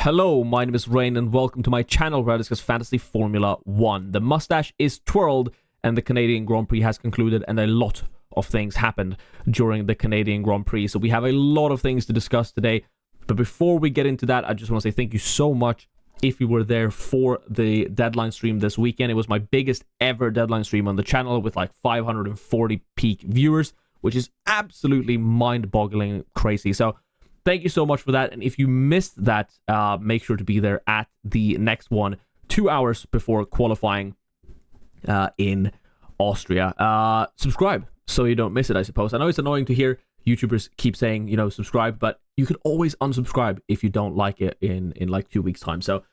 Hello, my name is Rain and welcome to my channel where I discuss Fantasy Formula 1. The mustache is twirled and the Canadian Grand Prix has concluded and a lot of things happened during the Canadian Grand Prix. So we have a lot of things to discuss today. But before we get into that, I just want to say thank you so much if you were there for the deadline stream this weekend. It was my biggest ever deadline stream on the channel with like 540 peak viewers, which is absolutely mind-boggling crazy. So thank you so much for that. And if you missed that, make sure to be there at the next one 2 hours before qualifying in Austria. Subscribe so you don't miss it, I suppose. I know it's annoying to hear YouTubers keep saying, you know, subscribe, but you can always unsubscribe if you don't like it in like 2 weeks' time. So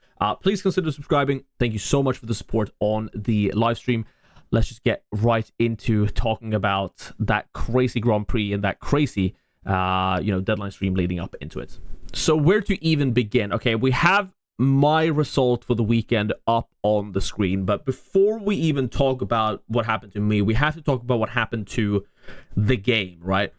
please consider subscribing. Thank you so much for the support on the live stream. Let's just get right into talking about that crazy Grand Prix and that crazy deadline stream leading up into it. So where to even begin? Okay, we have my result for the weekend up on the screen, but before we even talk about what happened to me, we have to talk about what happened to the game, right?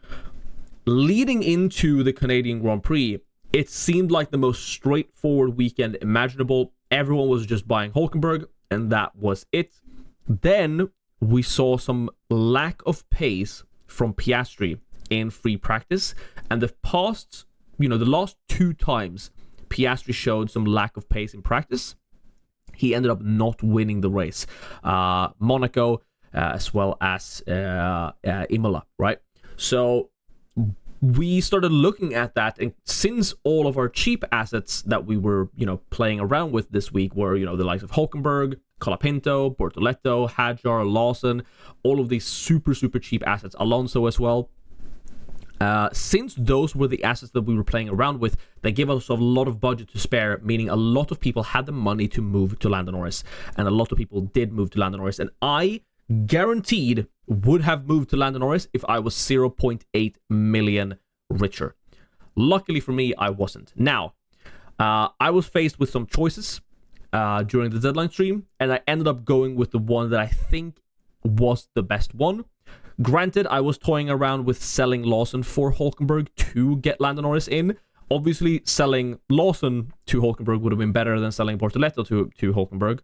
Leading into the Canadian Grand Prix, it seemed like the most straightforward weekend imaginable. Everyone was just buying Hulkenberg, and that was it. Then we saw some lack of pace from Piastri in free practice, and the last two times Piastri showed some lack of pace in practice, he ended up not winning the race. Monaco, as well as Imola, right? So we started looking at that, and since all of our cheap assets that we were, playing around with this week were, the likes of Hulkenberg, Colapinto, Bortoleto, Hadjar, Lawson, all of these super, super cheap assets, Alonso as well. Since those were the assets that we were playing around with, they gave us a lot of budget to spare, meaning a lot of people had the money to move to Lando Norris, and a lot of people did move to Lando Norris, and I guaranteed would have moved to Lando Norris if I was 0.8 million richer. Luckily for me, I wasn't. Now, I was faced with some choices during the deadline stream, and I ended up going with the one that I think was the best one. Granted, I was toying around with selling Lawson for Hulkenberg to get Lando Norris in. Obviously, selling Lawson to Hulkenberg would have been better than selling Bortoleto to Hulkenberg.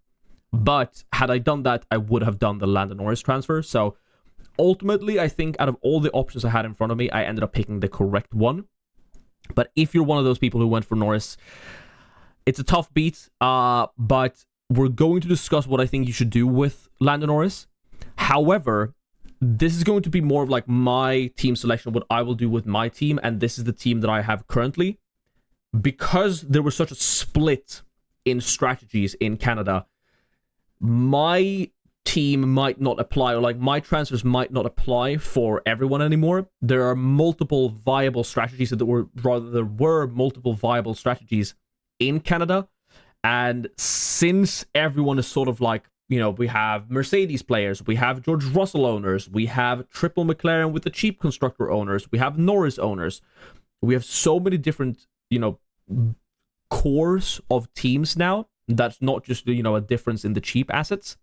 But had I done that, I would have done the Lando Norris transfer. So ultimately, I think out of all the options I had in front of me, I ended up picking the correct one. But if you're one of those people who went for Norris, it's a tough beat. But we're going to discuss what I think you should do with Lando Norris. However, this is going to be more of like my team selection, what I will do with my team, and this is the team that I have currently. Because there was such a split in strategies in Canada, my team might not apply, or like my transfers might not apply for everyone anymore. There are multiple viable strategies, there were multiple viable strategies in Canada, and since everyone is sort of like, we have Mercedes players, we have George Russell owners, we have triple McLaren with the cheap constructor owners, we have Norris owners. We have so many different, cores of teams now. That's not just, a difference in the cheap assets.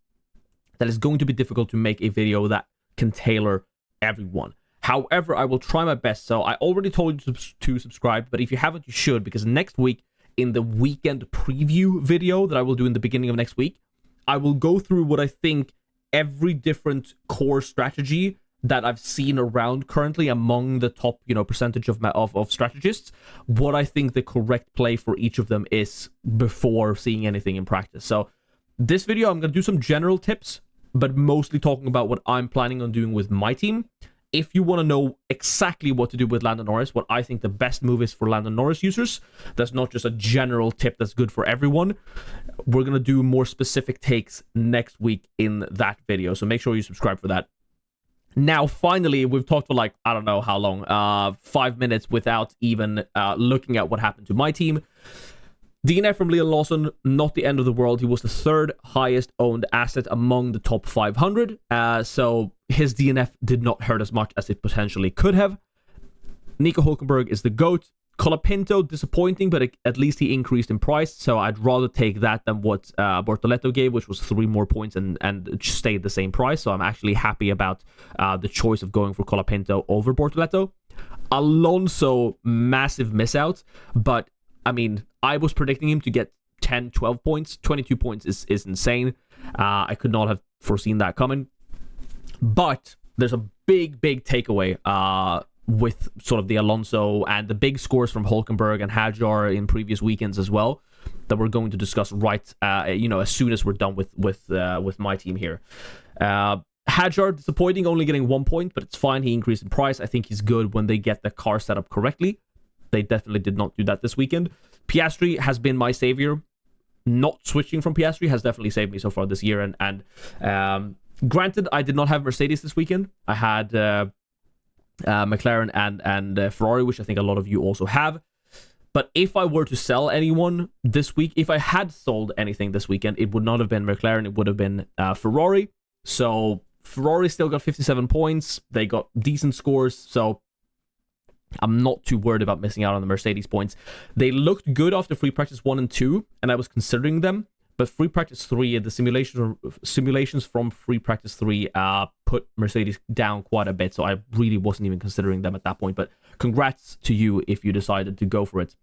That is going to be difficult to make a video that can tailor everyone. However, I will try my best. So I already told you to subscribe, but if you haven't, you should, because next week in the weekend preview video that I will do in the beginning of next week, I will go through what I think every different core strategy that I've seen around currently among the top, percentage of strategists, what I think the correct play for each of them is before seeing anything in practice. So this video, I'm going to do some general tips, but mostly talking about what I'm planning on doing with my team. If you want to know exactly what to do with Lando Norris, what I think the best move is for Lando Norris users, that's not just a general tip that's good for everyone. We're going to do more specific takes next week in that video, so make sure you subscribe for that. Now, finally, we've talked for like, I don't know how long, 5 minutes without even looking at what happened to my team. DNF from Liam Lawson, not the end of the world. He was the third highest owned asset among the top 500. So his DNF did not hurt as much as it potentially could have. Nico Hulkenberg is the GOAT. Colapinto, disappointing, but at least he increased in price. So I'd rather take that than what Bortoleto gave, which was 3 more points and stayed the same price. So I'm actually happy about the choice of going for Colapinto over Bortoleto. Alonso, massive miss out, but I mean, I was predicting him to get 10, 12 points. 22 points is insane. I could not have foreseen that coming. But there's a big takeaway with sort of the Alonso and the big scores from Hulkenberg and Hadjar in previous weekends as well, that we're going to discuss right, as soon as we're done with my team here. Hadjar, disappointing, only getting 1 point, but it's fine. He increased in price. I think he's good when they get the car set up correctly. They definitely did not do that this weekend. Piastri has been my savior. Not switching from Piastri has definitely saved me so far this year. And granted, I did not have Mercedes this weekend. I had McLaren and Ferrari, which I think a lot of you also have. But if I were to sell anyone this week, if I had sold anything this weekend, it would not have been McLaren. It would have been Ferrari. So Ferrari still got 57 points. They got decent scores. So I'm not too worried about missing out on the Mercedes points. They looked good after free practice 1 and 2, and I was considering them. But free practice 3, the simulations from free practice 3 put Mercedes down quite a bit. So I really wasn't even considering them at that point. But congrats to you if you decided to go for it.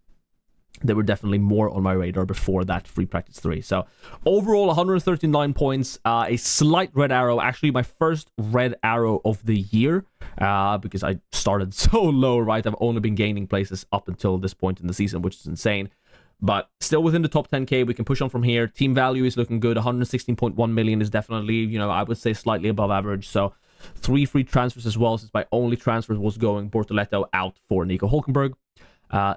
They were definitely more on my radar before that free practice 3. So overall, 139 points, a slight red arrow. Actually, my first red arrow of the year, because I started so low, right? I've only been gaining places up until this point in the season, which is insane. But still within the top 10k, we can push on from here. Team value is looking good. 116.1 million is definitely, I would say slightly above average. So 3 free transfers as well, since my only transfer was going Bortoletto out for Nico Hulkenberg.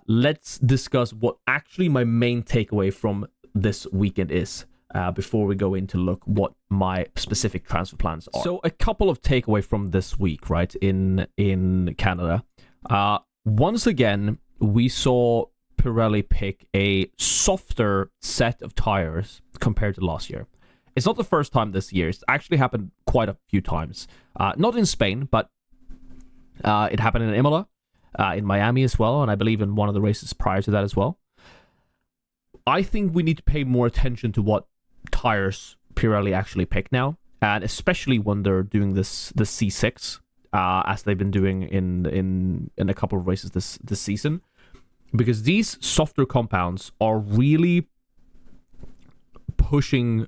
Let's discuss what actually my main takeaway from this weekend is before we go into look what my specific transfer plans are. So a couple of takeaway from this week, right, in Canada. Once again, we saw Pirelli pick a softer set of tires compared to last year. It's not the first time this year. It's actually happened quite a few times. Not in Spain, but it happened in Imola. In Miami as well, and I believe in one of the races prior to that as well. I think we need to pay more attention to what tires Pirelli actually pick now, and especially when they're doing the C6, as they've been doing in a couple of races this season, because these softer compounds are really pushing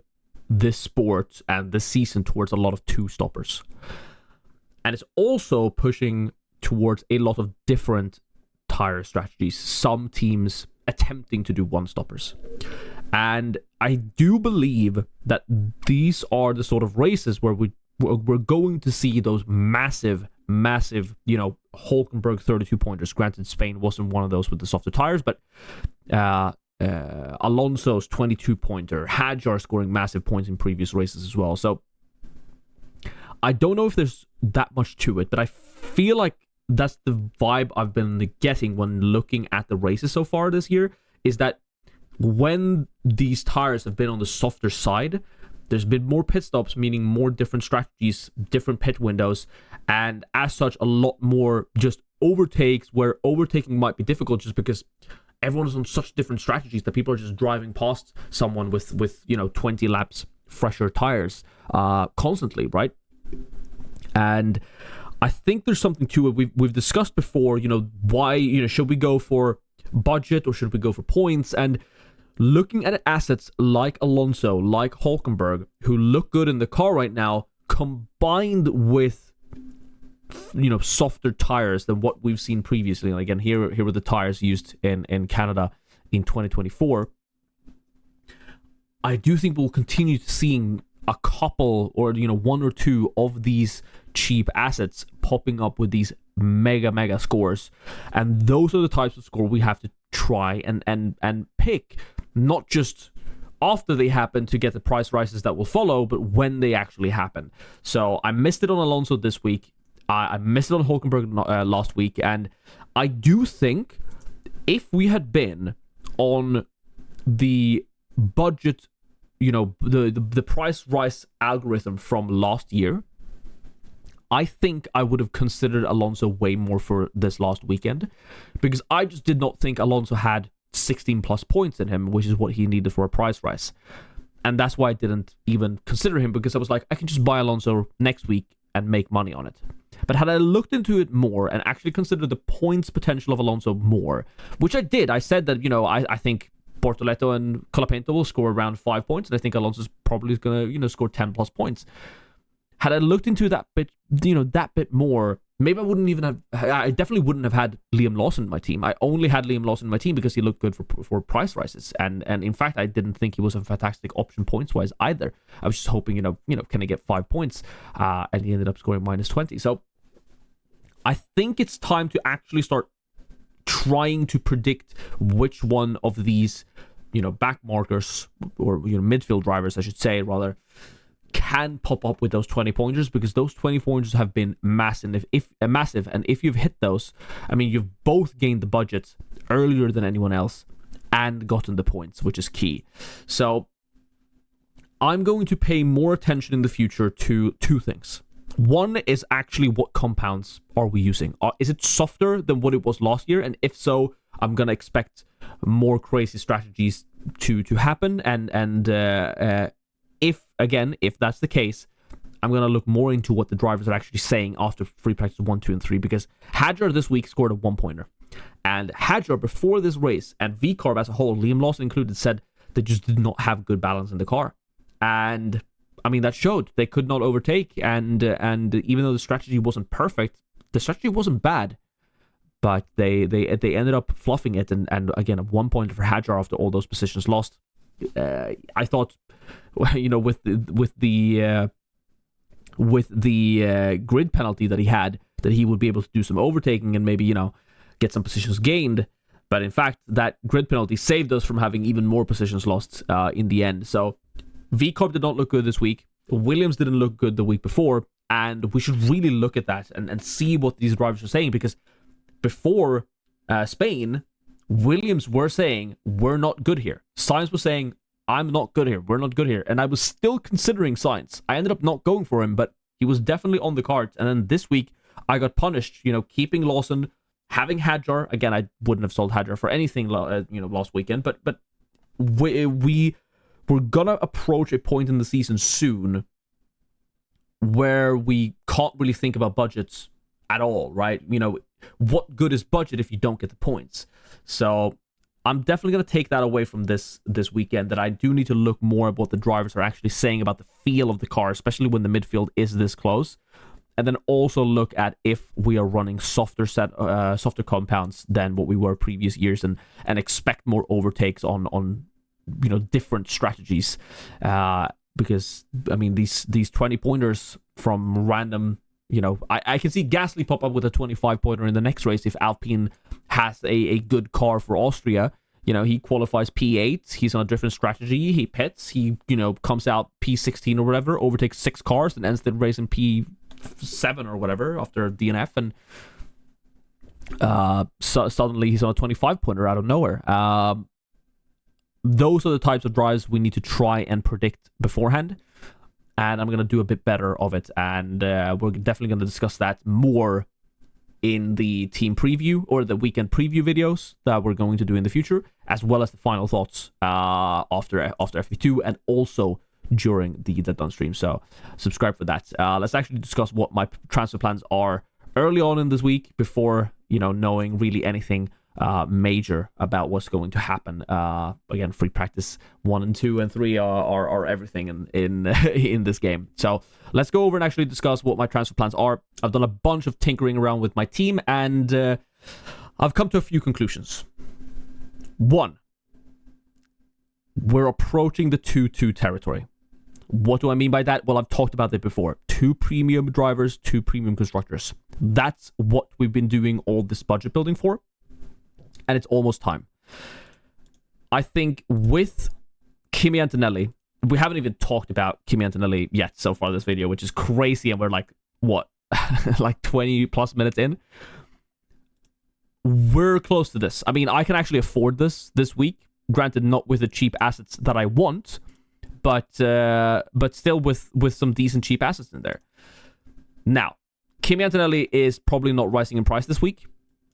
this sport and the season towards a lot of two-stoppers, and it's also pushing towards a lot of different tire strategies. Some teams attempting to do one-stoppers. And I do believe that these are the sort of races where we're going to see those massive, Hulkenberg 32-pointers. Granted, Spain wasn't one of those with the softer tires, but Alonso's 22-pointer, Hadjar scoring massive points in previous races as well. So I don't know if there's that much to it, but I feel like that's the vibe I've been getting when looking at the races so far this year, is that when these tires have been on the softer side, there's been more pit stops, meaning more different strategies, different pit windows, and as such, a lot more just overtakes, where overtaking might be difficult just because everyone is on such different strategies that people are just driving past someone with 20 laps fresher tires constantly, right? And I think there's something to it. We've discussed before, why, should we go for budget or should we go for points? And looking at assets like Alonso, like Hulkenberg, who look good in the car right now, combined with, softer tires than what we've seen previously. And again, here were the tires used in Canada in 2024. I do think we'll continue to seeing a couple or, one or two of these cheap assets popping up with these mega scores, and those are the types of score we have to try and pick, not just after they happen to get the price rises that will follow, but when they actually happen. So I missed it on Alonso this week. I missed it on Hulkenberg last week, and I do think if we had been on the budget, the price rise algorithm from last year, I think I would have considered Alonso way more for this last weekend, because I just did not think Alonso had 16 plus points in him, which is what he needed for a price rise. And that's why I didn't even consider him, because I was like, I can just buy Alonso next week and make money on it. But had I looked into it more and actually considered the points potential of Alonso more, which I did, I said that, I think Bortoleto and Colapinto will score around 5 points, and I think Alonso's probably going to, score 10 plus points. Had I looked into that bit, that bit more, maybe I definitely wouldn't have had Liam Lawson in my team. I only had Liam Lawson in my team because he looked good for price rises. And in fact, I didn't think he was a fantastic option points-wise either. I was just hoping, can I get 5 points? And he ended up scoring minus 20. So I think it's time to actually start trying to predict which one of these, back markers or, midfield drivers, I should say, rather, can pop up with those 20 pointers, because those 20 pointers have been massive. Massive, and if you've hit those, I mean, you've both gained the budget earlier than anyone else and gotten the points, which is key. So I'm going to pay more attention in the future to two things. One is actually what compounds are we using? Is it softer than what it was last year? And if so, I'm gonna expect more crazy strategies to happen. And if that's the case, I'm going to look more into what the drivers are actually saying after free practice 1, 2, and 3, because Hadjar this week scored a 1-pointer. And Hadjar, before this race, and VCarb as a whole, Liam Lawson included, said they just did not have good balance in the car. And, I mean, that showed. They could not overtake, and even though the strategy wasn't perfect, the strategy wasn't bad. But they ended up fluffing it, and again, a 1-pointer for Hadjar after all those positions lost. I thought, with the grid penalty that he had, that he would be able to do some overtaking and maybe, get some positions gained. But in fact, that grid penalty saved us from having even more positions lost in the end. So VCarb did not look good this week. Williams didn't look good the week before. And we should really look at that and see what these drivers are saying, because before Spain, Williams were saying, we're not good here. Sainz was saying, I'm not good here. We're not good here. And I was still considering Sainz. I ended up not going for him, but he was definitely on the cards. And then this week, I got punished, keeping Lawson, having Hadjar. Again, I wouldn't have sold Hadjar for anything, last weekend. But we're going to approach a point in the season soon where we can't really think about budgets at all, right? What good is budget if you don't get the points? So I'm definitely going to take that away from this weekend, that I do need to look more at what the drivers are actually saying about the feel of the car, especially when the midfield is this close. And then also look at if we are running softer compounds than what we were previous years, and expect more overtakes on different strategies. Because, I mean, these 20 pointers from random, I can see Gasly pop up with a 25-pointer in the next race if Alpine has a good car for Austria. He qualifies P8, he's on a different strategy, he pits, he, comes out P16 or whatever, overtakes 6 cars, and ends the race in P7 or whatever after DNF, and so suddenly he's on a 25-pointer out of nowhere. Those are the types of drives we need to try and predict beforehand. And I'm going to do a bit better of it. And we're definitely going to discuss that more in the team preview or the weekend preview videos that we're going to do in the future, as well as the final thoughts after FP2 and also during the Done stream. So subscribe for that. Let's actually discuss what my transfer plans are early on in this week before, knowing really anything major about what's going to happen. Again, free practice 1 and 2 and 3 are everything in this game. So let's go over and actually discuss what my transfer plans are. I've done a bunch of tinkering around with my team, and I've come to a few conclusions. 1, we're approaching the 2-2 territory. What do I mean by that? Well, I've talked about it before. 2 premium drivers, 2 premium constructors. That's what we've been doing all this budget building for. And it's almost time. I think with Kimi Antonelli, we haven't even talked about Kimi Antonelli yet so far this video, which is crazy, and we're like, what? like 20 plus minutes in? We're close to this. I mean, I can actually afford this week. Granted, not with the cheap assets that I want, but still with some decent cheap assets in there. Now, Kimi Antonelli is probably not rising in price this week.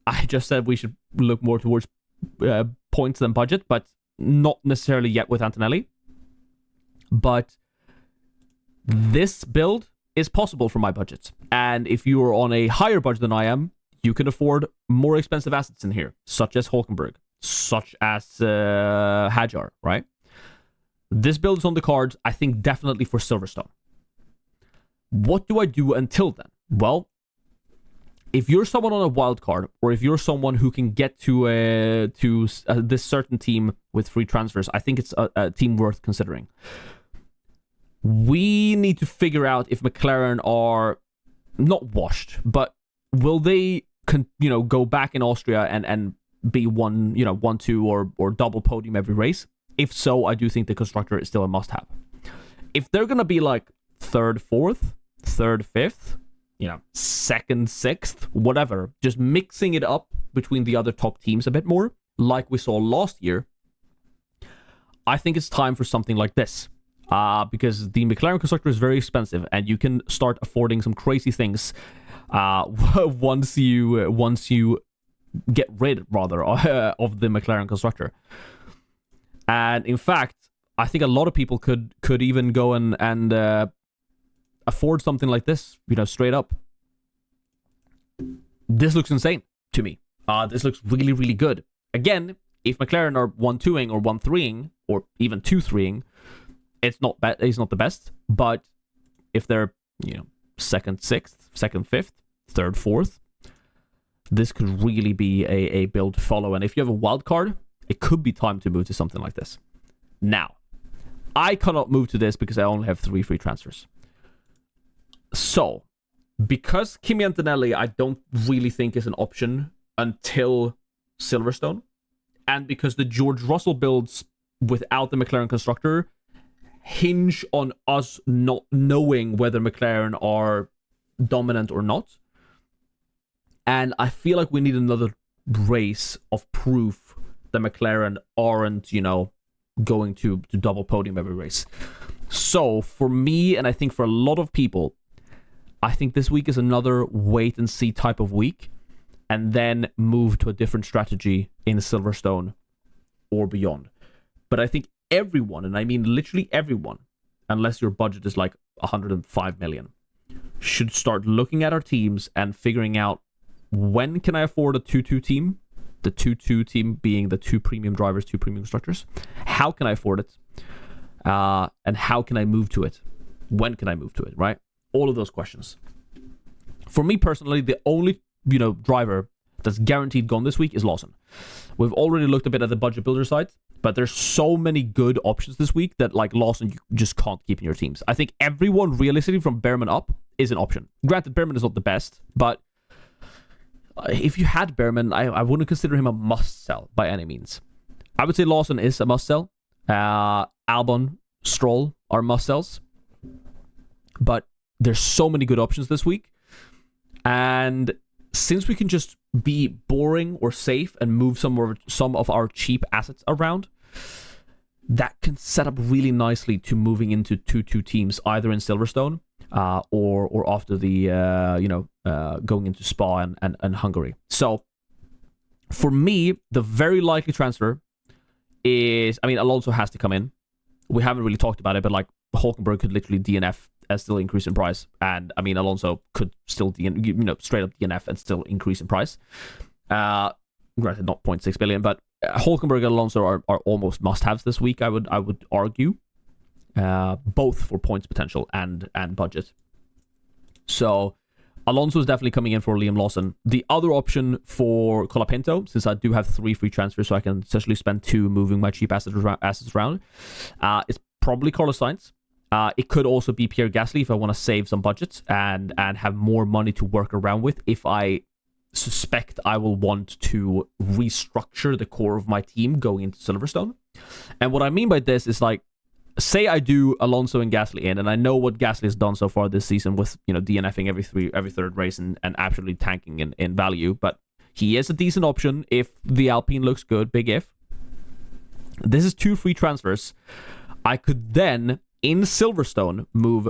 I just said we should look more towards points than budget, but not necessarily yet with Antonelli. But this build is possible for my budget. And if you're on a higher budget than I am, you can afford more expensive assets in here, such as Hulkenberg, such as Hajar, right? This build is on the cards, I think, definitely for Silverstone. What do I do until then? Well, if you're someone on a wild card, or if you're someone who can get to this certain team with free transfers, I think it's a team worth considering. We need to figure out if McLaren are not washed, but will they, go back in Austria and be 1-2 or double podium every race? If so, I do think the constructor is still a must-have. If they're gonna be like 3rd, 4th, 3rd, 5th, second, 6th, whatever, just mixing it up between the other top teams a bit more, like we saw last year, I think it's time for something like this. Because the McLaren constructor is very expensive, and you can start affording some crazy things once you get rid, rather, of the McLaren constructor. And in fact, I think a lot of people could even go and afford something like this, straight up. This looks insane to me. This looks really, really good. Again, if McLaren are 1-2ing or 1-3ing or even 2-3ing, it's not the best. But if they're 2nd, 6th, 2nd, 5th, 3rd, 4th, this could really be a build to follow. And if you have a wild card, it could be time to move to something like this. Now, I cannot move to this because I only have 3 free transfers. So, because Kimi Antonelli I don't really think is an option until Silverstone, and because the George Russell builds without the McLaren constructor hinge on us not knowing whether McLaren are dominant or not, and I feel like we need another race of proof that McLaren aren't, going to double podium every race. So, for me, and I think for a lot of people, I think this week is another wait-and-see type of week, and then move to a different strategy in Silverstone or beyond. But I think everyone, and I mean literally everyone, unless your budget is like 105 million, should start looking at our teams and figuring out, when can I afford a 2-2 team? The 2-2 team being the 2 premium drivers, 2 premium constructors. How can I afford it? And how can I move to it? When can I move to it, right? All of those questions. For me personally, the only, driver that's guaranteed gone this week is Lawson. We've already looked a bit at the budget builder side, but there's so many good options this week that, like, Lawson, you just can't keep in your teams. I think everyone, realistically, from Behrman up, is an option. Granted, Behrman is not the best, but if you had Behrman, I wouldn't consider him a must-sell by any means. I would say Lawson is a must-sell. Albon, Stroll are must-sells. But there's so many good options this week. And since we can just be boring or safe and move some of our cheap assets around, that can set up really nicely to moving into 2-2 teams, either in Silverstone or after the going into Spa and Hungary. So for me, the very likely transfer is, Alonso has to come in. We haven't really talked about it, but like Hulkenberg could literally DNF and still increase in price, and Alonso could still straight up DNF and still increase in price. Granted, not 0.6 billion, but Hulkenberg and Alonso are almost must-haves this week. I would argue, both for points potential and budget. So Alonso is definitely coming in for Liam Lawson. The other option for Colapinto, since I do have 3 free transfers, so I can essentially spend 2 moving my cheap assets around, is probably Carlos Sainz. It could also be Pierre Gasly if I want to save some budget and have more money to work around with. If I suspect I will want to restructure the core of my team going into Silverstone. And what I mean by this is, like, say I do Alonso and Gasly in, and I know what Gasly has done so far this season with, DNFing every third race and absolutely tanking in value, but he is a decent option if the Alpine looks good, big if. This is 2 free transfers. I could then, in Silverstone, move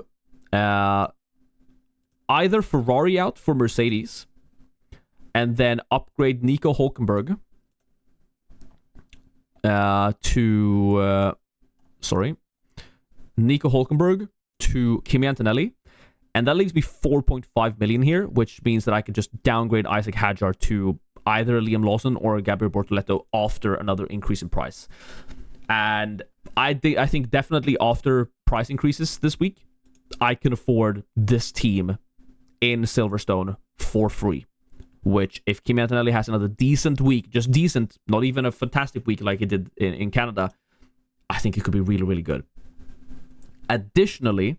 either Ferrari out for Mercedes and then upgrade Nico Hulkenberg Nico Hulkenberg to Kimi Antonelli, And that leaves me 4.5 million here, which means that I can just downgrade Isaac Hadjar to either Liam Lawson or Gabriel Bortoleto after another increase in price. And I think definitely after price increases this week, I can afford this team in Silverstone for free. Which, if Kimi Antonelli has another decent week, just decent, not even a fantastic week like he did in Canada, I think it could be really, really good. Additionally,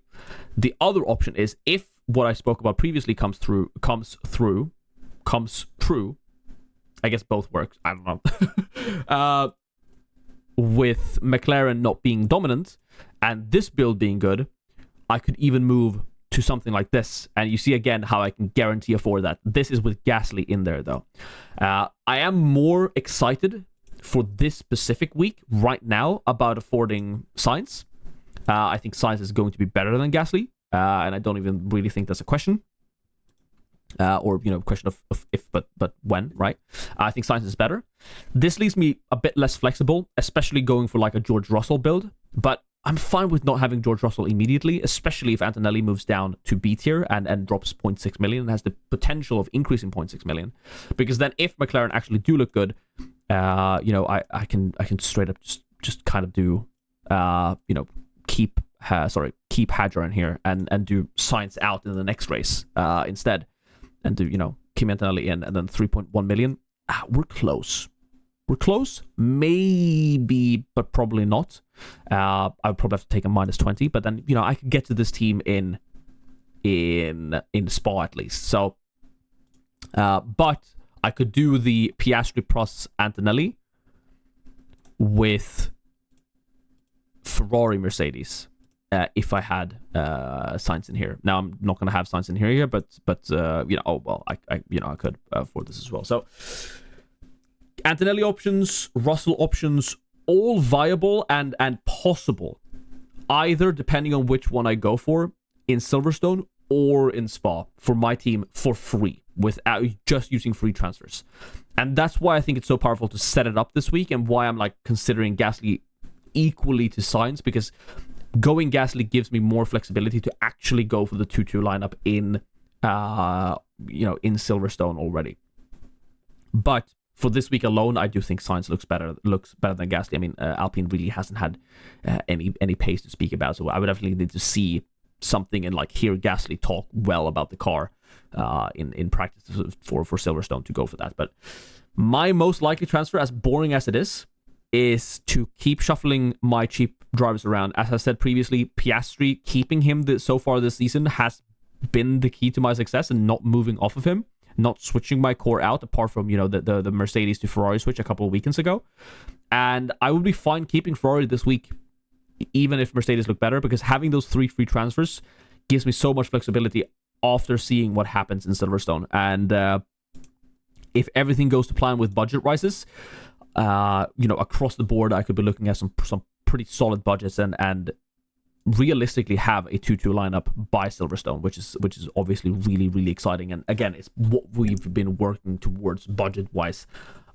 the other option is if what I spoke about previously comes true, I guess both works, I don't know. With McLaren not being dominant and this build being good, I could even move to something like this. And you see again how I can guarantee afford that. This is with Gasly in there though. I am more excited for this specific week right now about affording Sainz. I think Sainz is going to be better than Gasly. And I don't even really think that's a question. Or, question of if, but when, right? I think Sainz is better. This leaves me a bit less flexible, especially going for like a George Russell build. But I'm fine with not having George Russell immediately, especially if Antonelli moves down to B tier and drops 0.6 million and has the potential of increasing 0.6 million. Because then if McLaren actually do look good, I can straight up just kind of do, keep Hadjar in here and do Sainz out in the next race instead. And do, Kimi Antonelli in and then 3.1 million. We're close. We're close, maybe, but probably not. I would probably have to take a -20, but then I could get to this team in Spa at least. So, but I could do the Piastri plus Antonelli with Ferrari Mercedes if I had Sainz in here. Now I'm not going to have Sainz in here, but I could afford this as well. So. Antonelli options, Russell options, all viable and possible, either depending on which one I go for in Silverstone or in Spa for my team for free without just using free transfers. And that's why I think it's so powerful to set it up this week and why I'm like considering Gasly equally to Sainz, because going Gasly gives me more flexibility to actually go for the 2-2 lineup in Silverstone already. But for this week alone, I do think Sainz looks better than Gasly. I mean, Alpine really hasn't had any pace to speak about, so I would definitely need to see something and like hear Gasly talk well about the car in practice for Silverstone to go for that. But my most likely transfer, as boring as it is to keep shuffling my cheap drivers around. As I said previously, Piastri, keeping him so far this season has been the key to my success and not moving off of him. Not switching my core out, apart from, the Mercedes to Ferrari switch a couple of weekends ago. And I would be fine keeping Ferrari this week, even if Mercedes look better, because having those 3 free transfers gives me so much flexibility after seeing what happens in Silverstone. And if everything goes to plan with budget rises, across the board, I could be looking at some pretty solid budgets and realistically have a 2-2 lineup by Silverstone, which is obviously really, really exciting. And again, it's what we've been working towards budget-wise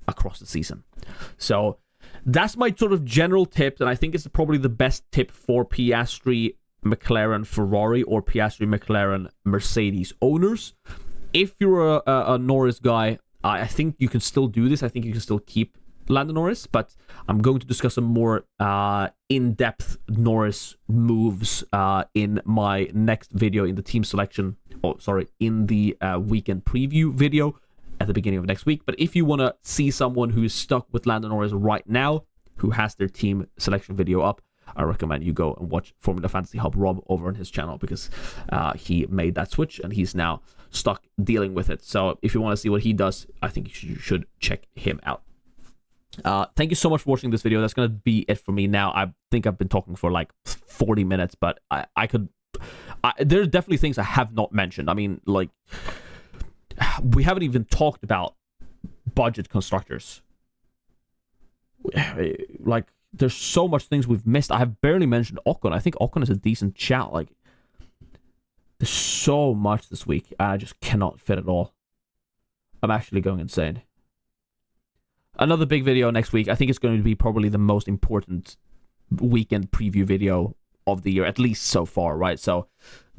across the season. So that's my sort of general tip, and I think it's probably the best tip for Piastri, McLaren, Ferrari, or Piastri, McLaren, Mercedes owners. If you're a Norris guy, I think you can still do this. I think you can still keep Lando Norris, but I'm going to discuss some more in-depth Norris moves in my next video in the team selection. In the weekend preview video at the beginning of next week. But if you want to see someone who is stuck with Lando Norris right now, who has their team selection video up, I recommend you go and watch Formula Fantasy Hub Rob over on his channel, because he made that switch and he's now stuck dealing with it. So if you want to see what he does, I think you should check him out. Thank you so much for watching this video. That's going to be it for me now. I think I've been talking for like 40 minutes, but there's definitely things I have not mentioned. I mean, like, we haven't even talked about budget constructors. Like, there's so much things we've missed. I have barely mentioned Ocon. I think Ocon is a decent shout. Like, there's so much this week. I just cannot fit it all. I'm actually going insane. Another big video next week. I think it's going to be probably the most important weekend preview video of the year, at least so far, right? So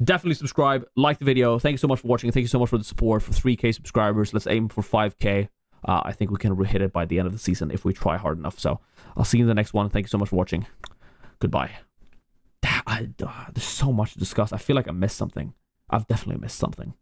definitely subscribe, like the video. Thank you so much for watching. Thank you so much for the support. For 3K subscribers, let's aim for 5K. I think we can hit it by the end of the season if we try hard enough. So I'll see you in the next one. Thank you so much for watching. Goodbye. There's so much to discuss. I feel like I missed something. I've definitely missed something.